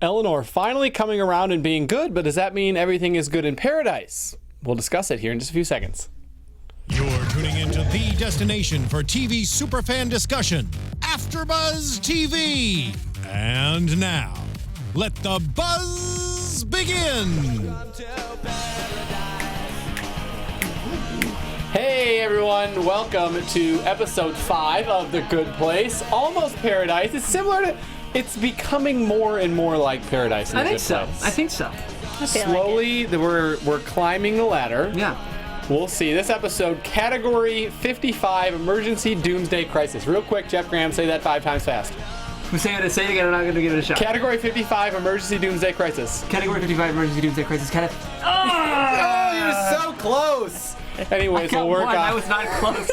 Eleanor finally coming around and being good, but does that mean everything is good in paradise? We'll discuss it here in just a few seconds. You're tuning into the destination for TV superfan discussion, AFTERBUZZ TV. And now, let the buzz begin. Hey everyone, welcome to episode 5 of The Good Place. Almost paradise. It's similar to... It's becoming more and more like paradise in The Good Place. I think so. Slowly, we're climbing the ladder. Yeah. We'll see. This episode, Category 55, Emergency Doomsday Crisis. Real quick, Jeff Graham, say that 5 times fast. Say it again, I'm not going to give it a shot. Category 55, Emergency Doomsday Crisis. Category 55, Emergency Doomsday Crisis. Oh, you're so close. Anyways, we'll work on... I was not close.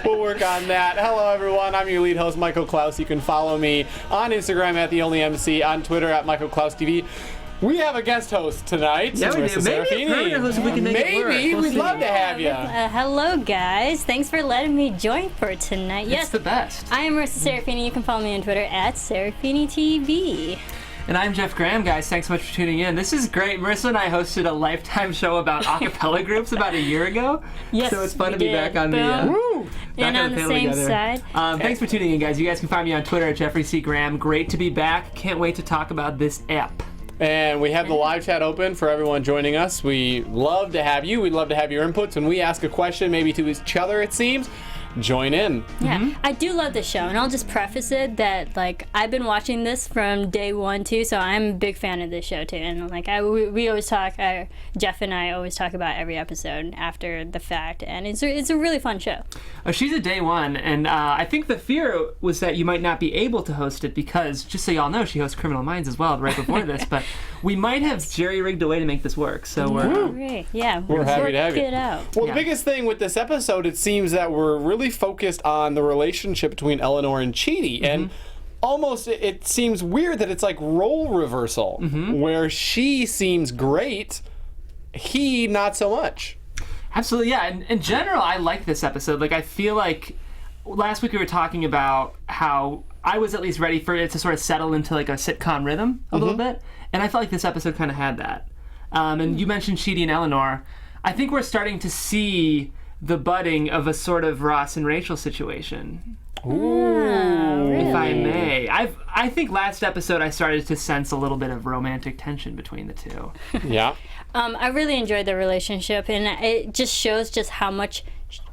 We'll work on that. Hello, everyone. I'm your lead host, Michael Clouse. You can follow me on Instagram at TheOnlyMC, on Twitter at Michael Clouse TV. We have a guest host tonight. Yeah, we do. Marisa Serafini. We can make it work. We'd love to have you. Hello, guys. Thanks for letting me join for tonight. It's the best. I am Marisa Serafini. You can follow me on Twitter at Serafini TV. And I'm Jeff Graham, guys. Thanks so much for tuning in. This is great. Marisa and I hosted a Lifetime show about a cappella groups about a year ago. Yes, so it's fun to be back on Boom. the and on the same side. Thanks for tuning in, guys. You guys can find me on Twitter at Jeffrey C. Graham. Great to be back. Can't wait to talk about this app. And we have the live chat open for everyone joining us. We love to have you. We'd love to have your inputs. When we ask a question, maybe to each other, it seems, join in. Yeah, I do love the show, and I'll just preface it that I've been watching this from day one too, so I'm a big fan of this show too. And we always talk, Jeff and I always talk about every episode after the fact, and it's a really fun show. She's a day one, and I think the fear was that you might not be able to host it because, just so y'all know, she hosts Criminal Minds as well right before this, but we might have jerry-rigged a way to make this work. So we're we're happy to have you. It out. Well, the biggest thing with this episode, it seems that we're really focused on the relationship between Eleanor and Chidi, and almost it seems weird that it's like role reversal, where she seems great, he not so much. Absolutely, yeah. And in general, I like this episode. I feel like last week we were talking about how I was at least ready for it to sort of settle into a sitcom rhythm a little bit, and I felt like this episode kind of had that. And you mentioned Chidi and Eleanor. I think we're starting to see the budding of a sort of Ross and Rachel situation. Ooh, really? If I may. I think last episode I started to sense a little bit of romantic tension between the two. Yeah. I really enjoyed their relationship, and it just shows just how much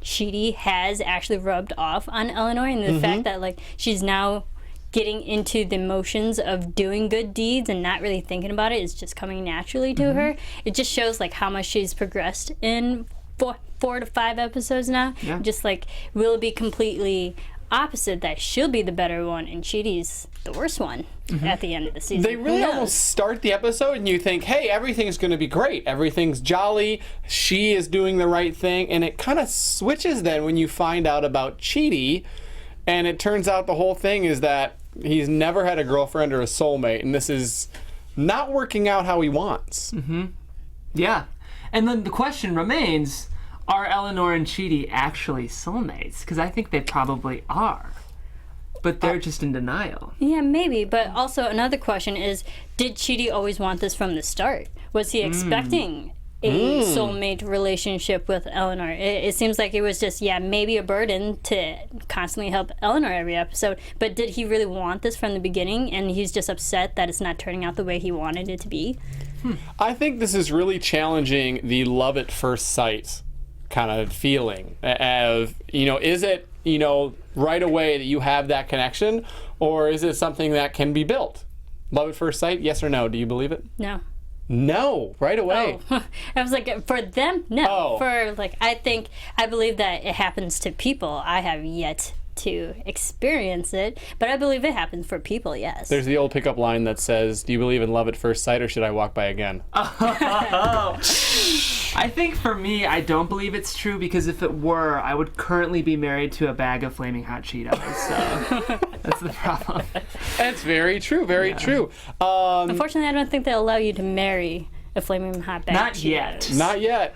Chidi has actually rubbed off on Eleanor, and the fact that she's now getting into the motions of doing good deeds and not really thinking about it is just coming naturally to her. It just shows how much she's progressed in 4 to 5 episodes now. Yeah. Just will be completely opposite, that she'll be the better one and Chidi's the worst one at the end of the season. They really almost start the episode and you think, hey, everything's going to be great. Everything's jolly. She is doing the right thing. And it kind of switches then when you find out about Chidi. And it turns out the whole thing is that he's never had a girlfriend or a soulmate. And this is not working out how he wants. Yeah. And then the question remains, are Eleanor and Chidi actually soulmates? Because I think they probably are. But they're just in denial. Yeah, maybe. But also another question is, did Chidi always want this from the start? Was he expecting a soulmate relationship with Eleanor? It seems like it was just, maybe a burden to constantly help Eleanor every episode. But did he really want this from the beginning, and he's just upset that it's not turning out the way he wanted it to be? I think this is really challenging the love at first sight kind of feeling of, is it, right away that you have that connection, or is it something that can be built? Love at first sight, yes or no? Do you believe it? No, right away. I was like, for them, no. Oh. For I believe that it happens to people. I have yet to experience it, but I believe it happens for people, yes. There's the old pickup line that says, do you believe in love at first sight, or should I walk by again? I think for me, I don't believe it's true, because if it were, I would currently be married to a bag of flaming hot Cheetos, so that's the problem. That's very true, very true. Unfortunately, I don't think they'll allow you to marry a flaming hot bag of Cheetos. Yet. Not yet.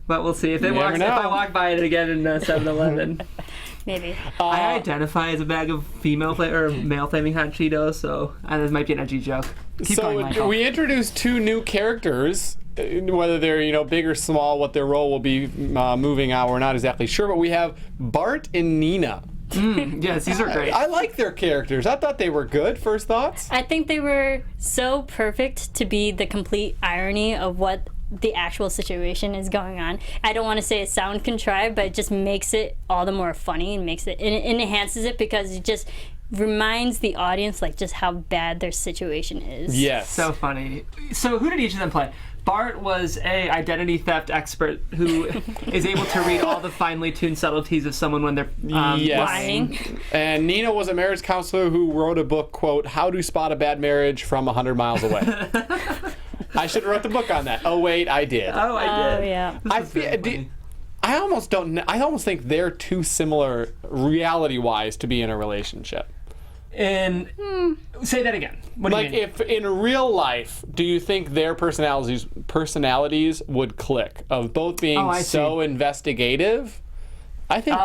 but we'll see if never if know. I walk by it again in 7-Eleven. Maybe. I identify as a bag of male flaming hot Cheetos, so this might be an edgy joke. Keep going, Michael. We introduced 2 new characters. Whether they're big or small, what their role will be moving out, we're not exactly sure. But we have Bart and Nina. Yes, these are great. I like their characters. I thought they were good. First thoughts? I think they were so perfect to be the complete irony of what the actual situation is going on. I don't want to say it sounds contrived, but it just makes it all the more funny and enhances it because it just reminds the audience just how bad their situation is. Yes. So funny. So who did each of them play? Bart was a identity theft expert who is able to read all the finely tuned subtleties of someone when they're lying. And Nina was a marriage counselor who wrote a book, quote, How to Spot a Bad Marriage from 100 Miles Away. I should have wrote the book on that. Oh, wait, I did. Oh, I did. Oh, yeah. I almost think they're too similar reality-wise to be in a relationship. And say that again. What do you mean? If in real life, do you think their personalities would click of both being so investigative? I think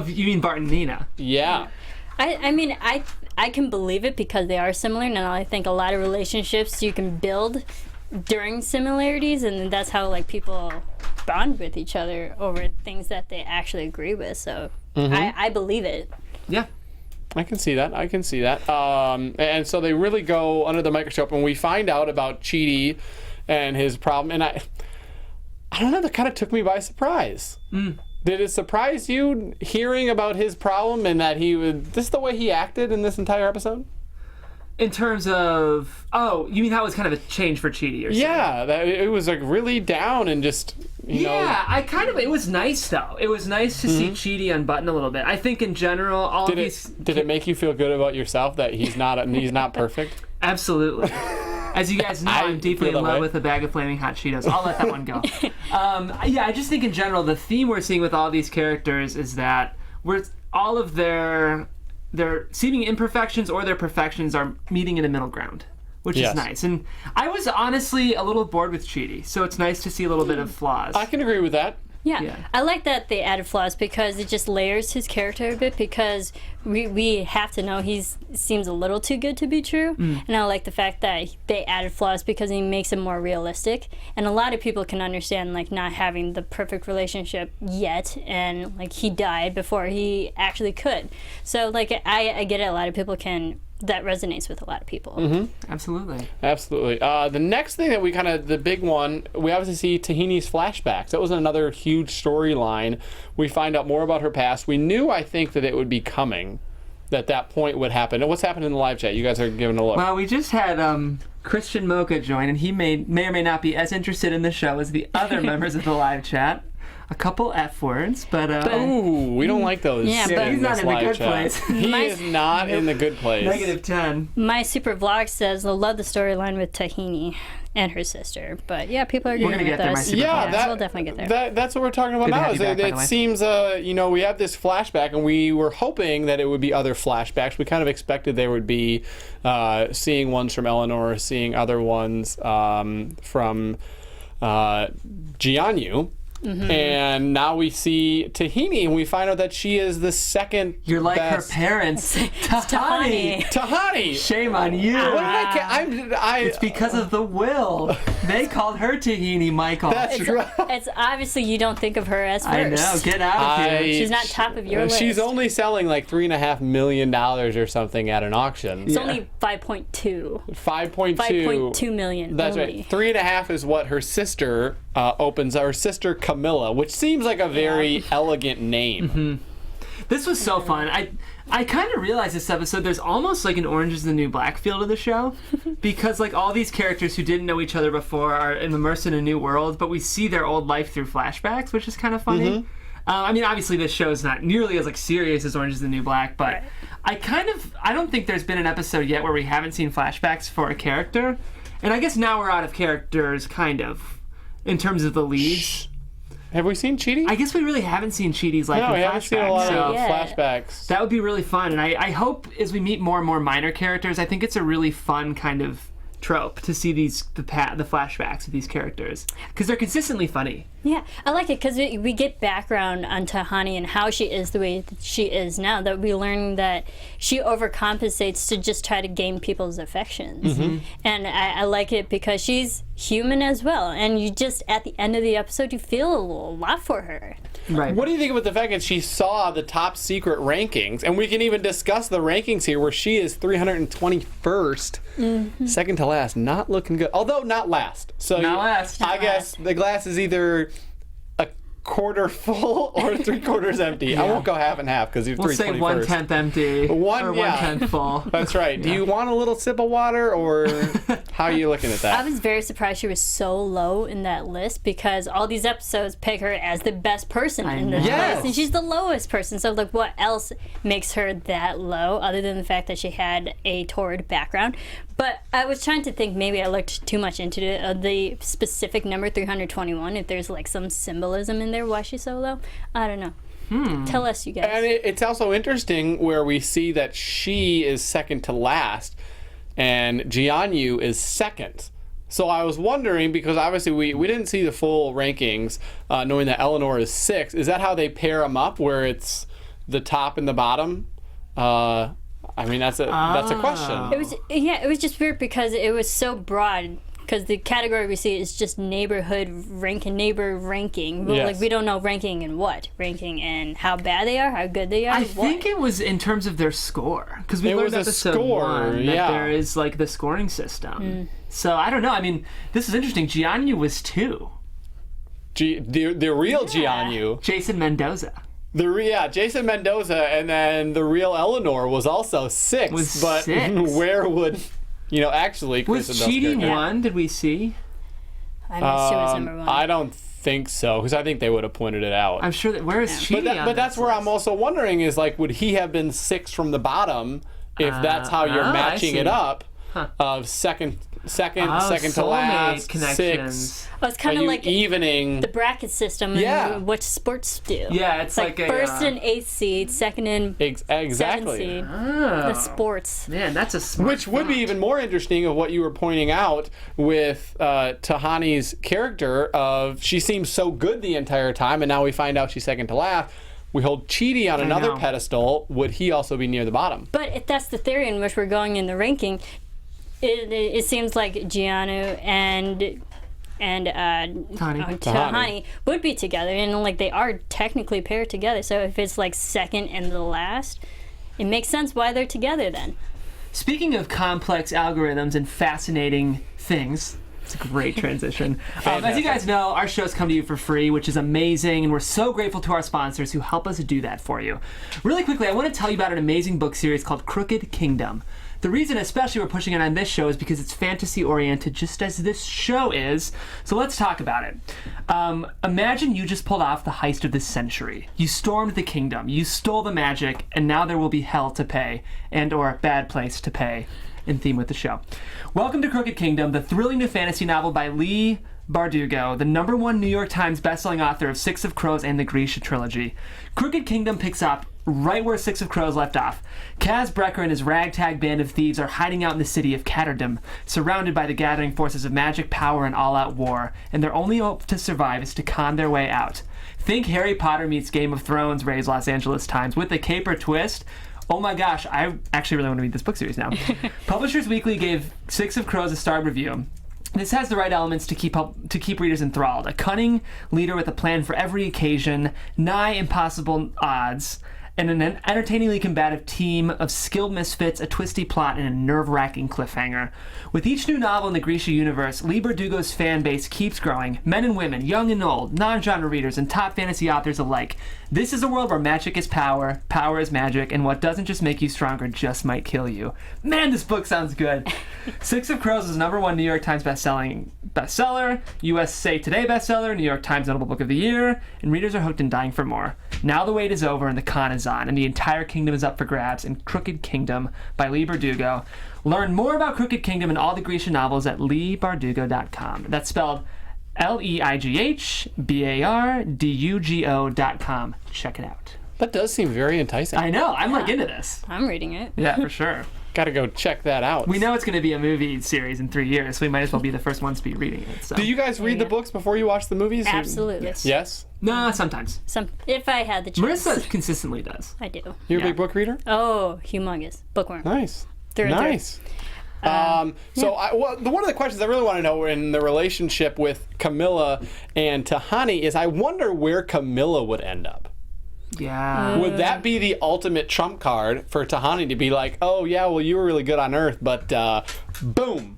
you mean Bart and Nina? Yeah. I mean, I can believe it because they are similar, and I think a lot of relationships you can build during similarities, and that's how people bond with each other over things that they actually agree with. So I believe it. Yeah. I can see that. And so they really go under the microscope, and we find out about Chidi and his problem. And I don't know, that kind of took me by surprise. Did it surprise you hearing about his problem and that this is the way he acted in this entire episode? In terms of, you mean how it was kind of a change for Chidi? Yeah, it was really down and just, you know. It was nice though. It was nice to see Chidi unbutton a little bit. I think in general, Did it make you feel good about yourself that he's not perfect? Absolutely. As you guys know, I'm deeply in love with a bag of flaming hot Cheetos. I'll let that one go. I just think in general, the theme we're seeing with all these characters is that all of their seeming imperfections or their perfections are meeting in a middle ground, which is nice. And I was honestly a little bored with Chidi, so it's nice to see a little bit of flaws. I can agree with that. Yeah, I like that they added flaws because it just layers his character a bit because we have to know he seems a little too good to be true. And I like the fact that they added flaws because he makes it more realistic. And a lot of people can understand not having the perfect relationship yet and he died before he actually could. So I get it, a lot of people that resonates with a lot of people. Absolutely. The next thing that the big one, we obviously see Tahini's flashbacks. That was another huge storyline. We find out more about her past. We knew, I think, that it would be coming, that point would happen. And what's happened in the live chat? You guys are giving a look. Well, we just had Christian Mocha join, and he may or may not be as interested in the show as the other members of the live chat. A couple F words, but ooh, we don't like those. Yeah, but he's not in the good place. He is not in the good place. -10. My super vlog says they'll love the storyline with Tahani and her sister, but people are gonna agreeing get with there, us. my super vlog. We'll definitely get there. That's what we're talking about Good to now. have you back, by the way. It seems, we have this flashback, and we were hoping that it would be other flashbacks. We kind of expected there would be seeing ones from Eleanor, seeing other ones from Jianyu. And now we see Tahani, and we find out that she is the second. You're like best. her parents. Tahani. Tahani. Shame on you. It's because of the will. They called her Tahini, Michael. That's right. It's obviously you don't think of her as first. I know. Get out of here. She's not top of your list. She's only selling $3.5 million or something at an auction. It's only 5.2. 5.2 million. That's only. right. 3.5 is what her sister opens. Her sister Camilla, which seems like a very elegant name. This was so fun. I kind of realized this episode there's almost like an Orange is the New Black feel to the show because all these characters who didn't know each other before are immersed in a new world, but we see their old life through flashbacks, which is kind of funny. Obviously this show is not nearly as serious as Orange is the New Black, but I don't think there's been an episode yet where we haven't seen flashbacks for a character, and I guess now we're out of characters kind of in terms of the leads. Have we seen Chidi? I guess we really haven't seen Chidi's life in No, flashbacks. we haven't seen a lot of Yeah. flashbacks. That would be really fun, and I hope as we meet more and more minor characters, I think it's a really fun kind of trope to see the flashbacks of these characters because they're consistently funny. Yeah, I like it because we get background on Tahani and how she is the way that she is now. That we learn that she overcompensates to just try to gain people's affections. And I like it because she's human as well. And you just, at the end of the episode, you feel a lot for her. Right. What do you think about the fact that she saw the top secret rankings? And we can even discuss the rankings here, where she is 321st, second to last. Not looking good. Although not last. So Not last. I guess the glass is either a quarter full or 3/4 empty. I won't go half and half because you're We'll say 321st. 1/10 empty or 1/10 full. That's right. Do you want a little sip of water, or how are you looking at that? I was very surprised she was so low in that list because all these episodes peg her as the best person in this Yes. list, and she's the lowest person. So, like, what else makes her that low other than the fact that she had a torrid background? But I was trying to think, maybe I looked too much into the specific number 321, if there's like some symbolism in there why she's so low. I don't know. Tell us, you guys. And it's also interesting where we see that she is second to last and Jianyu is second. So I was wondering, because obviously we didn't see the full rankings, knowing that Eleanor is 6th. Is that how they pair them up, where it's the top and the bottom? I mean, that's a question. It was just weird because it was so broad. Because the category we see is just neighborhood rank and neighbor ranking. Well, Yes. like, we don't know ranking in what, ranking and how bad they are, how good they are. I think it was in terms of their score, because we It learned was a episode score, 1 that yeah. there is like the scoring system. So I don't know. I mean, this is interesting. Jianyu was 2. The real Jianyu. Jason Mendoza. Jason Mendoza, and then the real Eleanor was also 6th. Was but 6th. where would actually Was Kristen Bell's Chidi character- 1? Did we see? I missed she was number 1. I don't think so, because I think they would have pointed it out. I'm sure that. Where is Chidi? But that's where I'm also wondering is, like, would he have been 6th from the bottom if that's how you're I matching see. it up of second to Soulmate last, connections. 6th. Oh, it's kind Are of you like evening? the bracket system Yeah. and what sports do. Yeah, it's like a, first and 8th seed, second and 7th Exactly. seed. Oh. The sports. Man, that's a smart Which would be thought. even more interesting of what you were pointing out with Tahani's character of she seems so good the entire time, and now we find out she's second to last. We hold Chidi on another know. pedestal. Would he also be near the bottom? But if that's the theory in which we're going in the ranking, it seems like Jianyu and Tahani would be together, and like they are technically paired together. So if it's like second and the last, it makes sense why they're together then. Speaking of complex algorithms and fascinating things, it's a great transition. As you guys know, our shows come to you for free, which is amazing, and we're so grateful to our sponsors who help us do that for you. Really quickly, I want to tell you about an amazing book series called Crooked Kingdom. The reason especially we're pushing it on this show is because it's fantasy-oriented, just as this show is. So let's talk about it. Imagine you just pulled off the heist of the century. You stormed the kingdom, you stole the magic, and now there will be hell to pay, and or a bad place to pay, in theme with the show. Welcome to Crooked Kingdom, the thrilling new fantasy novel by Leigh Bardugo, the #1 New York Times bestselling author of Six of Crows and the Grisha trilogy. Crooked Kingdom picks up right where Six of Crows left off. Kaz Brecker and his ragtag band of thieves are hiding out in the city of Catterdom, surrounded by the gathering forces of magic, power, and all-out war, and their only hope to survive is to con their way out. Think Harry Potter meets Game of Thrones, Ray's Los Angeles Times, with a caper twist. Oh my gosh, I actually really want to read this book series now. Publishers Weekly gave Six of Crows a starred review. This has the right elements to keep readers enthralled. A cunning leader with a plan for every occasion, nigh impossible odds, and an entertainingly combative team of skilled misfits, a twisty plot, and a nerve-wracking cliffhanger. With each new novel in the Grisha universe, Leigh Bardugo's fan base keeps growing. Men and women, young and old, non-genre readers, and top fantasy authors alike. This is a world where magic is power, power is magic, and what doesn't just make you stronger just might kill you. Man, this book sounds good. Six of Crows is #1 New York Times bestseller, USA Today bestseller, New York Times Notable Book of the Year, and readers are hooked and dying for more. Now the wait is over and the con is on, and the entire kingdom is up for grabs in Crooked Kingdom by Leigh Bardugo. Learn more about Crooked Kingdom and all the Grisha novels at leighbardugo.com. That's spelled Leighbardugo.com. Check it out. That does seem very enticing. I know. I'm like into this. I'm reading it. Yeah, for sure. Got to go check that out. We know it's going to be a movie series in 3 years, so we might as well be the first ones to be reading it. So. Do you guys read the books before you watch the movies? Absolutely. Yes? No, sometimes. If I had the chance. Marissa consistently does. I do. You're a Yeah. big book reader? Oh, humongous. Bookworm. Nice. Through and through. Nice. One of the questions I really want to know in the relationship with Camilla and Tahani is I wonder where Camilla would end up. Yeah. Would that be the ultimate trump card for Tahani to be like, oh, yeah, well, you were really good on Earth, but boom.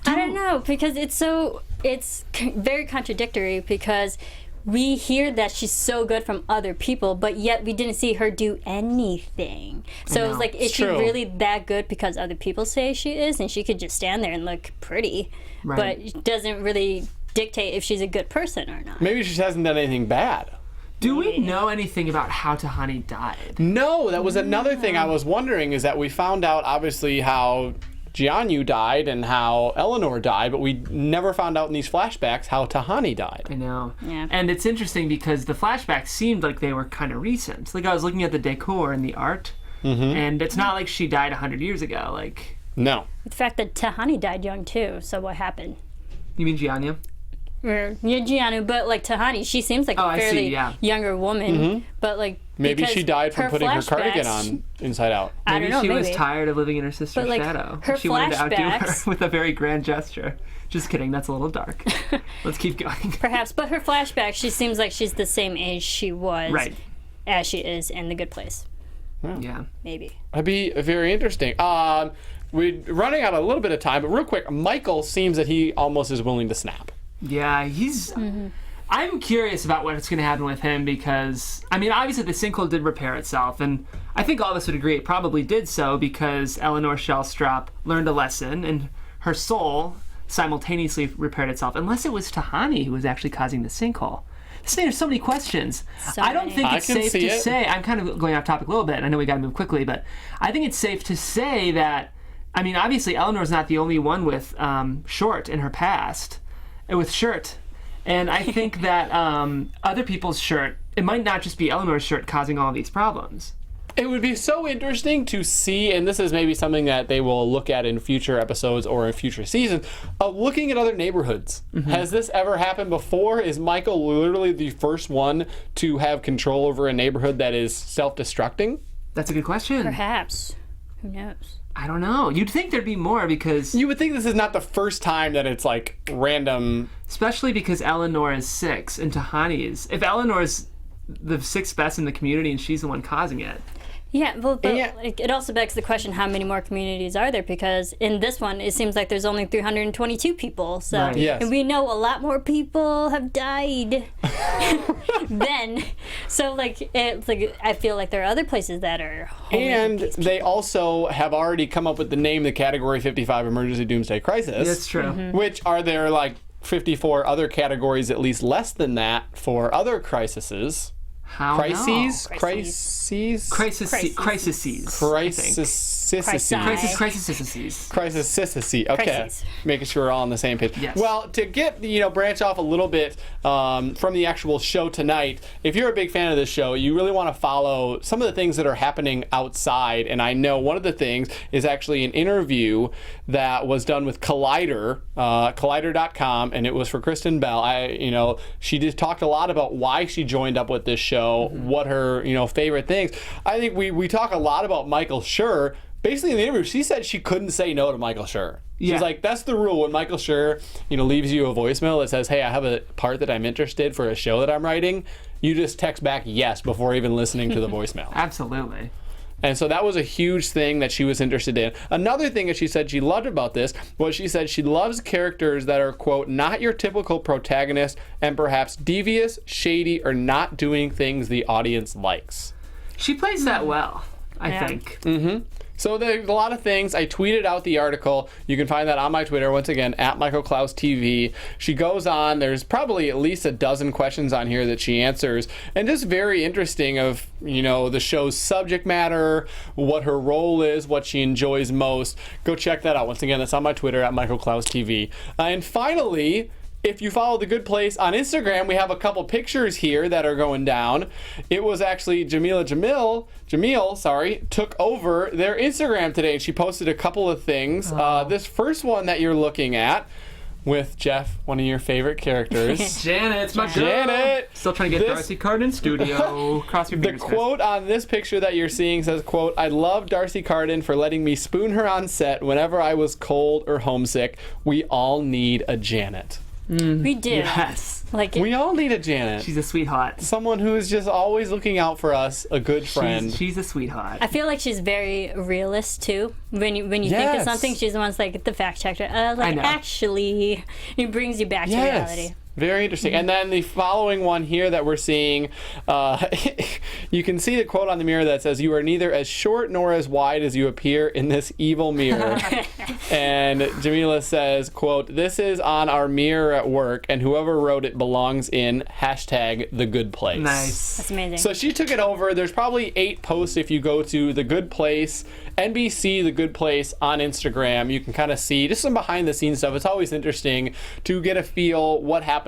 I don't know, because it's very contradictory, because we hear that she's so good from other people, but yet we didn't see her do anything. So it was like, is she true. really that good because other people say she is, and she could just stand there and look pretty, Right. but doesn't really dictate if she's a good person or not. Maybe she just hasn't done anything bad. Do we know anything about how Tahani died? No, that was another thing I was wondering is that we found out, obviously, how Jianyu died and how Eleanor died, but we never found out in these flashbacks how Tahani died. I know. Yeah. And it's interesting because the flashbacks seemed like they were kind of recent. Like I was looking at the decor and the art, and it's not like she died 100 years ago. Like, No. The fact that Tahani died young too, so what happened? you mean Jianyu? Or, yeah, Giannu, but like Tahani, she seems like Oh, a I see, fairly yeah. younger woman, but like Maybe because she died from putting her cardigan flashbacks- on inside out. I don't Maybe know. she was maybe. tired of living in her sister's But, like, shadow. her She wanted to outdo her flashbacks- with a very grand gesture. Just kidding, that's a little dark. Let's keep going. Perhaps, but her flashback, she seems like she's the same age she was Right. as she is in The Good Place. Yeah. Maybe. That'd be very interesting. We're running out a little bit of time, but real quick, Michael seems that he almost is willing to snap. Yeah, he's... I'm curious about what's going to happen with him because, I mean, obviously the sinkhole did repair itself, and I think all of us would agree it probably did so because Eleanor Shellstrop learned a lesson, and her soul simultaneously repaired itself, unless it was Tahani who was actually causing the sinkhole. There's so many questions. So I don't many. think I it's can safe see to it. say, I'm kind of going off topic a little bit, I know we got to move quickly, but I think it's safe to say that, I mean, obviously Eleanor's not the only one with short in her past, with shirt. And I think that other people's shirt, it might not just be Eleanor's shirt causing all these problems. It would be so interesting to see, and this is maybe something that they will look at in future episodes or in future seasons, of looking at other neighborhoods. Has this ever happened before? Is Michael literally the first one to have control over a neighborhood that is self-destructing? That's a good question. Perhaps. Who knows? I don't know. You'd think there'd be more because, You would think this is not the first time that it's like random. especially because Eleanor is 6 and Tahani is, if Eleanor's the 6th best in the community and she's the one causing it. Yeah, well, but Yeah. like, it also begs the question, how many more communities are there? Because in this one, it seems like there's only 322 people. So, Right. Yes. and we know a lot more people have died then. So, like, it's like I feel like there are other places that are. And they also have already come up with the name, the Category 55 Emergency Doomsday Crisis. That's true. Which are there like 54 other categories, at least less than that, for other crises. How Crises? no? Crises? Crisis. Crises. Crises. Crisis. Crisis. Okay. Crises. Making sure we're all on the same page. Yes. Well, to get, branch off a little bit from the actual show tonight, if you're a big fan of this show, you really want to follow some of the things that are happening outside. And I know one of the things is actually an interview that was done with Collider, Collider.com, and it was for Kristen Bell. She just talked a lot about why she joined up with this show, what her, favorite things. I think we talk a lot about Michael Schur. Basically, in the interview, she said she couldn't say no to Michael Schur. She's Yeah. like, that's the rule. When Michael Schur, leaves you a voicemail that says, hey, I have a part that I'm interested for a show that I'm writing, you just text back yes before even listening to the voicemail. Absolutely. And so that was a huge thing that she was interested in. Another thing that she said she loved about this was she said she loves characters that are, quote, not your typical protagonist and perhaps devious, shady, or not doing things the audience likes. She plays that well, I Yeah. think. So there's a lot of things. I tweeted out the article. You can find that on my Twitter, once again, at Michael Clouse TV. She goes on. There's probably at least a dozen questions on here that she answers. And just very interesting of, the show's subject matter, what her role is, what she enjoys most. Go check that out. Once again, that's on my Twitter, at Michael Clouse TV. And finally, if you follow The Good Place on Instagram, we have a couple pictures here that are going down. It was actually Jamil, took over their Instagram today, and she posted a couple of things. This first one that you're looking at with Jeff, one of your favorite characters. Janet, it's my girl. Janet! Still trying to get Darcy Card in studio. Cross your The fingers. quote on this picture that you're seeing says, quote, "I love Darcy Carden for letting me spoon her on set whenever I was cold or homesick. We all need a Janet." We do. Yes. Like We all need a Janet. She's a sweetheart. Someone who is just always looking out for us, a good friend. She's a sweetheart. I feel like she's very realist too. When you think Yes. of something, she's the one's like the fact checker. I know. Actually, it brings you back to reality. Very interesting. And then the following one here that we're seeing, you can see the quote on the mirror that says, "You are neither as short nor as wide as you appear in this evil mirror." And Jamila says, quote, "This is on our mirror at work, and whoever wrote it belongs in #TheGoodPlace." Nice. That's amazing. So she took it over. There's probably 8 posts if you go to The Good Place, NBC The Good Place on Instagram. You can kind of see just some behind the scenes stuff. It's always interesting to get a feel what happens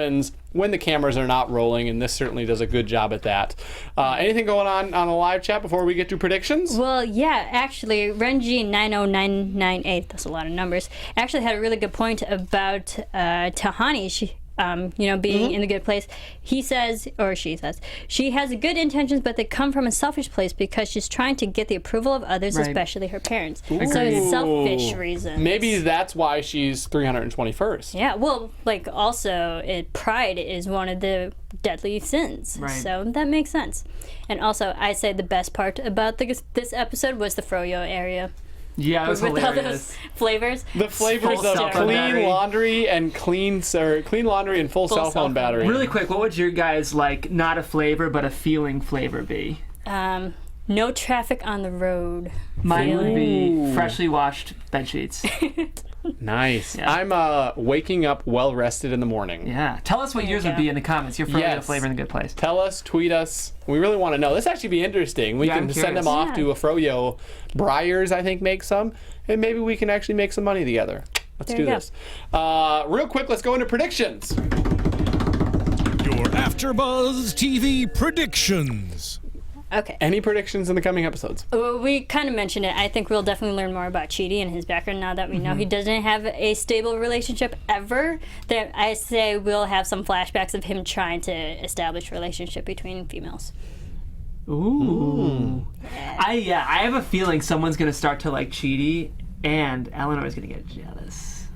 when the cameras are not rolling, and this certainly does a good job at that. Anything going on the live chat before we get to predictions? Well, yeah, actually, Renji 90998, that's a lot of numbers, actually had a really good point about Tahani. She, being in the good place. He says, or she says, she has good intentions, but they come from a selfish place because she's trying to get the approval of others, Right. especially her parents. So Agreed. it's selfish reasons. Maybe that's why she's 321st. Yeah, well, like also, pride is one of the deadly sins. Right. So that makes sense. And also, I say the best part about this episode was the Froyo area. Yeah, it was With all hilarious. those flavors. The flavors Full of cell phone clean battery. laundry and clean laundry and full cell phone battery. Really quick, what would your guys like, not a flavor, but a feeling flavor be? No traffic on the road. Mine would be Ooh. freshly washed bed sheets. Nice. Yeah. I'm waking up well rested in the morning. Yeah. Tell us what There yours you would go. be in the comments. Your favorite Yes. flavor in the good place. Tell us, tweet us. We really want to know. This actually be interesting. We Yeah, can I'm send them curious. off to a Froyo. Briars, I think, make some. And maybe we can actually make some money together. Let's There do you go. this. Real quick, let's go into predictions. Your AfterBuzz TV predictions. Okay. Any predictions in the coming episodes? Well, we kind of mentioned it. I think we'll definitely learn more about Chidi and his background now that we know he doesn't have a stable relationship ever. That I say we'll have some flashbacks of him trying to establish a relationship between females. Ooh. I have a feeling someone's gonna start to like Chidi, and Eleanor's gonna get jealous.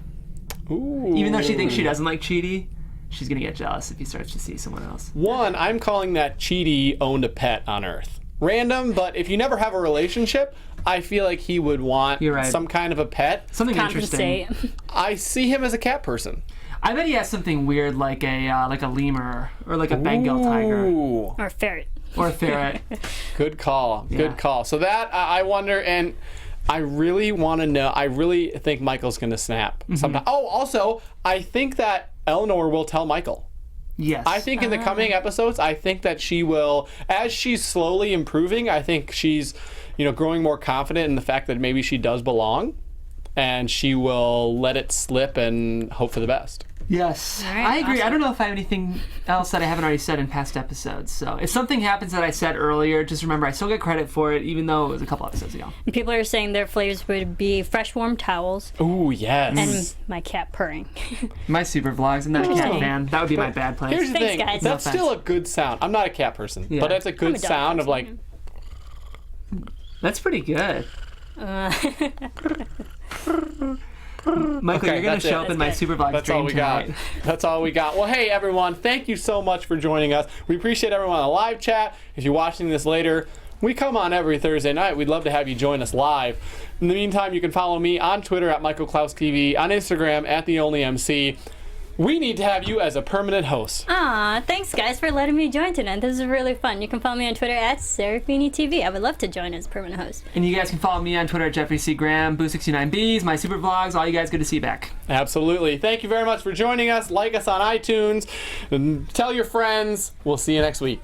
Ooh. Even though she thinks she doesn't like Chidi, she's gonna get jealous if he starts to see someone else. One, I'm calling that Chidi owned a pet on Earth. Random, but if you never have a relationship, I feel like he would want You're right. some kind of a pet. Something interesting. Compensate. I see him as a cat person. I bet he has something weird like a lemur or like a Bengal tiger Ooh. Or ferret. or a ferret. Good call. Yeah. Good call. So that I wonder, and I really want to know. I really think Michael's going to snap sometime. Oh, also, I think that Eleanor will tell Michael. Yes. I think in the coming episodes, I think that she will, as she's slowly improving, I think she's, growing more confident in the fact that maybe she does belong, and she will let it slip and hope for the best. Yes. All right, I agree. awesome. I don't know if I have anything else that I haven't already said in past episodes. So if something happens that I said earlier, just remember I still get credit for it, even though it was a couple episodes ago. People are saying their flavors would be fresh warm towels Ooh, yes. and my cat purring. My super vlogs. I'm not a cat fan. That would be my bad place. Here's the Thanks, thing. guys. That's No still a offense. good sound. I'm not a cat person, Yeah. but that's a I'm good a dog sound of person, like. That's pretty good. Michael, Okay, you're going that's to show it. up in my That's super vlog That's stream all we got. tonight. That's all we got. Well, hey, everyone. Thank you so much for joining us. We appreciate everyone on the live chat. If you're watching this later, we come on every Thursday night. We'd love to have you join us live. In the meantime, you can follow me on Twitter at Michael Clouse TV, on Instagram at TheOnlyMC. We need to have you as a permanent host. Aw, thanks guys for letting me join tonight. This is really fun. You can follow me on Twitter at Serafini TV. I would love to join as permanent host. And you guys can follow me on Twitter at Jeffrey C. Graham, Boo69Bs, my super vlogs. All you guys good to see you back. Absolutely. Thank you very much for joining us. Like us on iTunes. And tell your friends. We'll see you next week.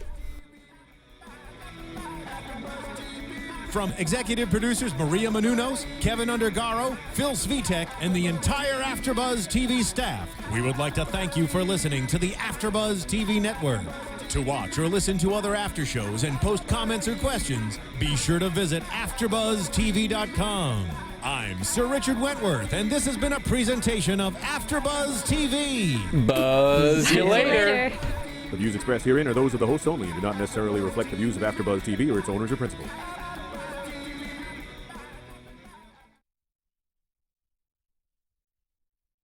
From executive producers Maria Menounos, Kevin Undergaro, Phil Svitek, and the entire AfterBuzz TV staff, we would like to thank you for listening to the AfterBuzz TV network. To watch or listen to other after shows and post comments or questions, be sure to visit AfterBuzzTV.com. I'm Sir Richard Wentworth, and this has been a presentation of AfterBuzz TV. Buzz you later. The views expressed herein are those of the hosts only and do not necessarily reflect the views of AfterBuzz TV or its owners or principals.